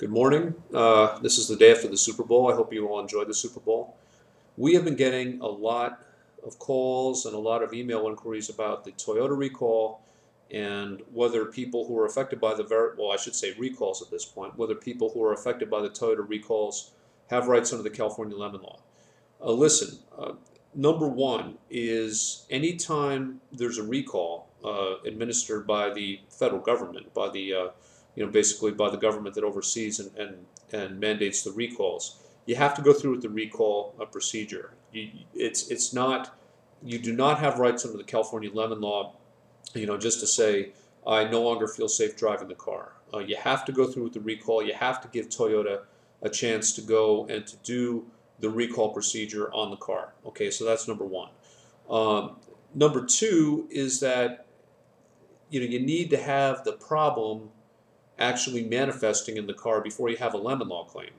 Good morning. This is the day after the Super Bowl. I hope you all enjoyed the Super Bowl. We have been getting a lot of calls and a lot of email inquiries about the Toyota recall and whether people who are affected by I should say recalls at this point, whether people who are affected by the Toyota recalls have rights under the California Lemon Law. Listen, number one is anytime there's a recall administered by the federal government, by the basically by the government that oversees and mandates the recalls, you have to go through with the recall procedure. It's not, you do not have rights under the California Lemon Law, just to say I no longer feel safe driving the car. You have to go through with the recall. You have to give Toyota a chance to go and to do the recall procedure on the car. Okay, so that's number one. Number two is that you need to have the problem actually manifesting in the car before you have a lemon law claim.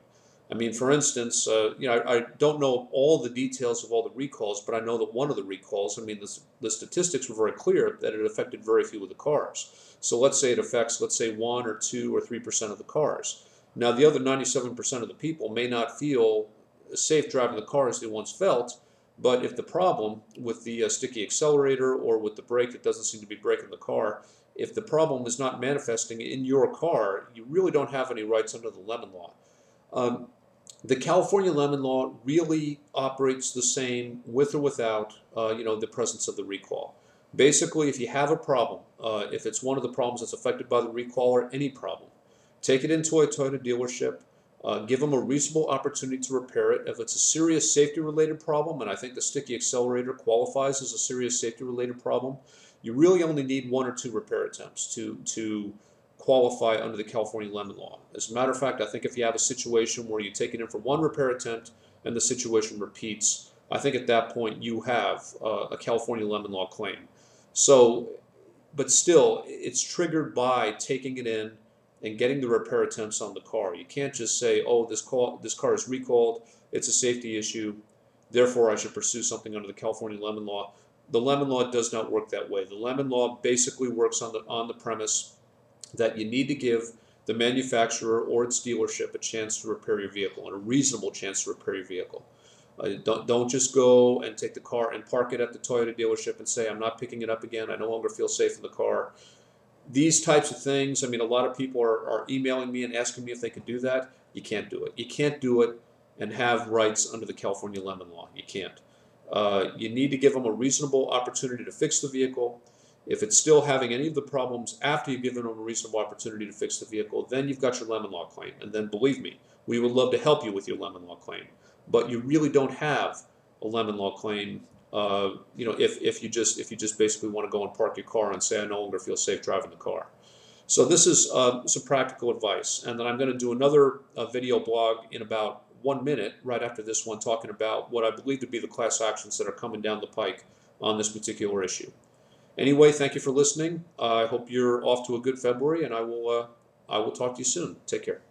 I mean, for instance, I don't know all the details of all the recalls, but I know that one of the recalls, I mean, the statistics were very clear that it affected very few of the cars. So let's say it affects, let's say 1 or 2 or 3% of the cars. Now, the other 97% of the people may not feel safe driving the car as they once felt, but if the problem with the sticky accelerator or with the brake that doesn't seem to be braking the car, if the problem is not manifesting in your car, you really don't have any rights under the lemon law. The California lemon law really operates the same with or without, the presence of the recall. Basically, if you have a problem, if it's one of the problems that's affected by the recall or any problem, take it into a Toyota dealership, give them a reasonable opportunity to repair it. If it's a serious safety-related problem, and I think the sticky accelerator qualifies as a serious safety-related problem, you really only need 1 or 2 repair attempts to qualify under the California Lemon Law. As a matter of fact, I think if you have a situation where you take it in for 1 repair attempt and the situation repeats, I think at that point you have a California Lemon Law claim. So, but still, it's triggered by taking it in and getting the repair attempts on the car. You can't just say, oh, this car is recalled, it's a safety issue, therefore I should pursue something under the California Lemon Law. The Lemon Law does not work that way. The Lemon Law basically works on the premise that you need to give the manufacturer or its dealership a chance to repair your vehicle, and a reasonable chance to repair your vehicle. Don't just go and take the car and park it at the Toyota dealership and say, I'm not picking it up again, I no longer feel safe in the car. These types of things, I mean, a lot of people are emailing me and asking me if they can do that. You can't do it. You can't do it and have rights under the California Lemon Law. You can't. You need to give them a reasonable opportunity to fix the vehicle. If it's still having any of the problems after you've given them a reasonable opportunity to fix the vehicle, then you've got your lemon law claim. And then believe me, we would love to help you with your lemon law claim. But you really don't have a lemon law claim, if you just basically want to go and park your car and say, I no longer feel safe driving the car. So this is some practical advice. And then I'm going to do another video blog in about 1 minute right after this one, talking about what I believe to be the class actions that are coming down the pike on this particular issue. Anyway, thank you for listening. I hope you're off to a good February, and I will talk to you soon. Take care.